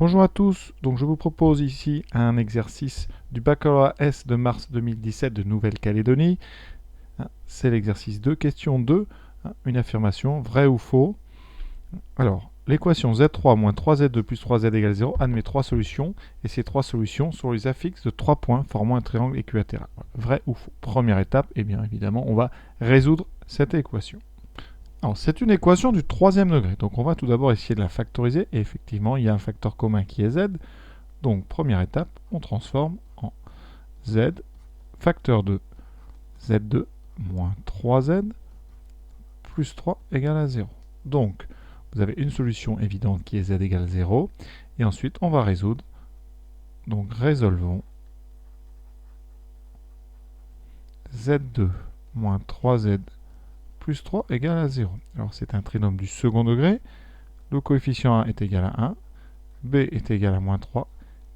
Bonjour à tous, donc je vous propose ici un exercice du baccalauréat S de mars 2017 de Nouvelle-Calédonie. C'est l'exercice 2, question 2, une affirmation, vrai ou faux. Alors, l'équation z3 moins 3z2 plus 3z égale 0 admet trois solutions, et ces trois solutions sont les affixes de 3 points formant un triangle équilatéral. Vrai ou faux? Première étape, et bien évidemment, on va résoudre cette équation. Alors, c'est une équation du troisième degré, donc on va tout d'abord essayer de la factoriser, et effectivement, il y a un facteur commun qui est z. Donc, première étape, on transforme en z facteur de z2 moins 3z plus 3 égale à 0. Donc, vous avez une solution évidente qui est z égale 0. Et ensuite, on va résoudre. Donc, résolvons z2 moins 3z plus 3 égale à 0. Alors, c'est un trinôme du second degré. Le coefficient A est égal à 1, B est égal à moins 3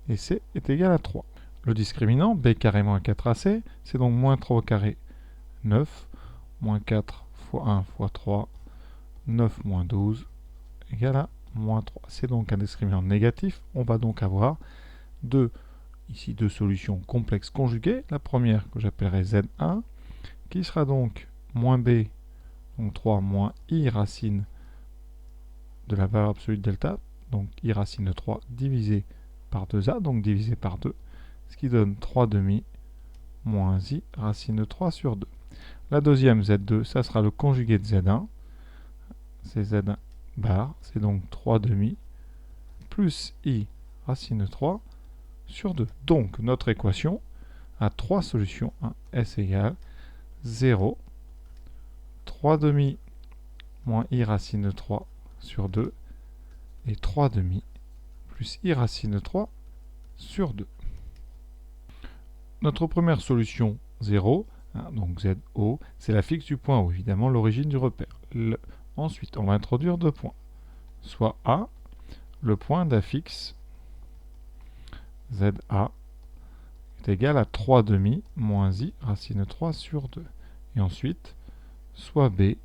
et C est égal à 3. Le discriminant, b carré moins 4ac, c'est donc moins 3 au carré, 9, moins 4 fois 1 fois 3, 9 moins 12, égale à moins 3. C'est donc un discriminant négatif. On va donc avoir ici deux solutions complexes conjuguées. La première que j'appellerai Z1, qui sera donc moins b, donc 3 moins i racine de la valeur absolue de delta, donc i racine de 3 divisé par 2a, donc divisé par 2, ce qui donne 3 demi moins i racine de 3 sur 2. La deuxième, Z2, ça sera le conjugué de Z1. C'est Z1 bar, c'est donc 3 demi, plus i racine de 3 sur 2. Donc, notre équation a trois solutions. S égale 0, 3 demi moins i racine de 3 sur 2, et 3 demi plus i racine de 3 sur 2. Notre première solution, 0, donc ZO, c'est la fixe du point O, évidemment l'origine du repère. Ensuite, on va introduire deux points, soit A, le point d'affixe ZA est égal à 3 demi moins i racine de 3 sur 2. Et ensuite, soit B,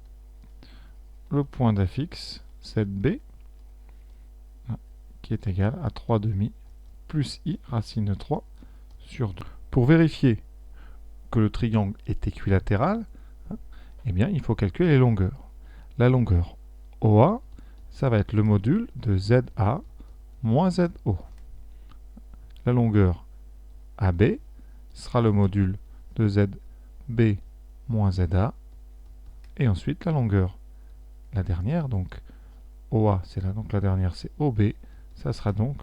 le point d'affixe ZB qui est égal à 3 demi plus i racine de 3 sur 2. Pour vérifier que le triangle est équilatéral, eh bien, il faut calculer les longueurs. La longueur OA, ça va être le module de ZA moins ZO. La longueur AB sera le module de ZB moins ZA. Et ensuite, la longueur, la dernière, donc OA, c'est là, donc la dernière, c'est OB. Ça sera donc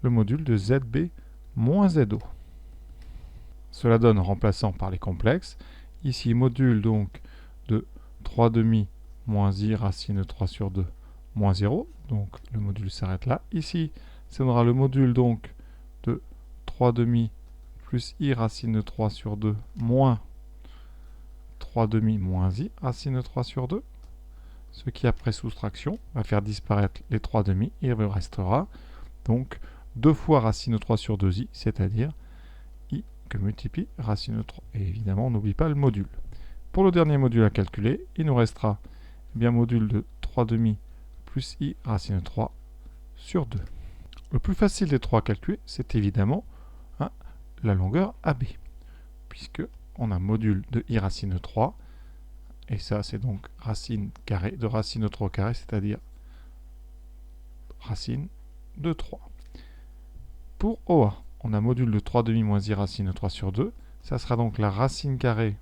le module de ZB moins ZO. Cela donne, en remplaçant par les complexes, ici module donc de 3 demi moins i racine de 3 sur 2 moins 0, donc le module s'arrête là. Ici, ça donnera le module donc de 3 demi plus i racine de 3 sur 2 moins 3 demi moins i racine de 3 sur 2, ce qui après soustraction va faire disparaître les 3 demi, et il restera donc 2 fois racine de 3 sur 2i, c'est-à-dire i que multiplie racine de 3. Et évidemment, on n'oublie pas le module. Pour le dernier module à calculer, il nous restera bien module de 3 demi plus i racine de 3 sur 2. Le plus facile des trois à calculer, c'est évidemment la longueur AB, puisque on a module de i racine de 3, et ça c'est donc racine carrée de racine de 3 au carré, c'est-à-dire racine de 3. Pour OA, on a module de 3 demi moins i racine de 3 sur 2, ça sera donc la racine carrée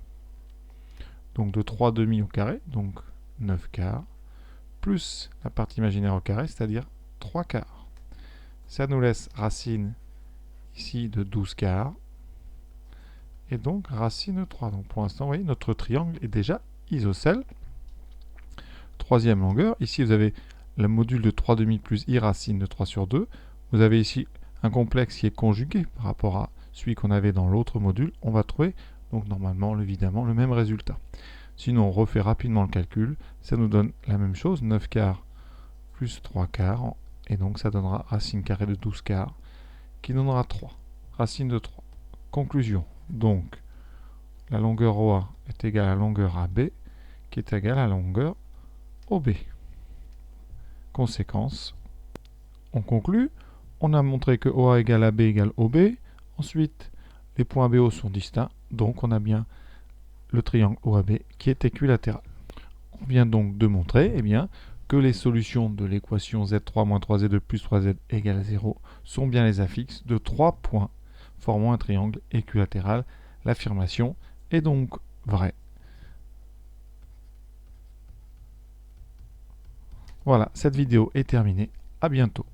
donc de 3 demi au carré, donc 9 quarts, plus la partie imaginaire au carré, c'est-à-dire 3 quarts. Ça nous laisse racine ici de 12 quarts, et donc racine de 3. Donc pour l'instant, vous voyez, notre triangle est déjà isocèle. Troisième longueur, ici vous avez le module de 3 demi plus i racine de 3 sur 2. Vous avez ici un complexe qui est conjugué par rapport à celui qu'on avait dans l'autre module. On va trouver donc normalement, évidemment, le même résultat. Sinon, on refait rapidement le calcul. Ça nous donne la même chose, 9 quarts plus 3 quarts. Et donc, ça donnera racine carrée de 12 quarts, qui donnera 3. Racine de 3. Conclusion. Donc, la longueur OA est égale à la longueur AB, qui est égale à la longueur OB. Conséquence, on conclut, On a montré que OA égale AB égale OB. Ensuite, les points BO sont distincts, donc on a bien le triangle OAB qui est équilatéral. On vient donc de montrer que les solutions de l'équation Z3 moins 3Z2 plus 3Z égale 0 sont bien les affixes de 3 points formant un triangle équilatéral. L'affirmation est donc vraie. Voilà, cette vidéo est terminée. À bientôt.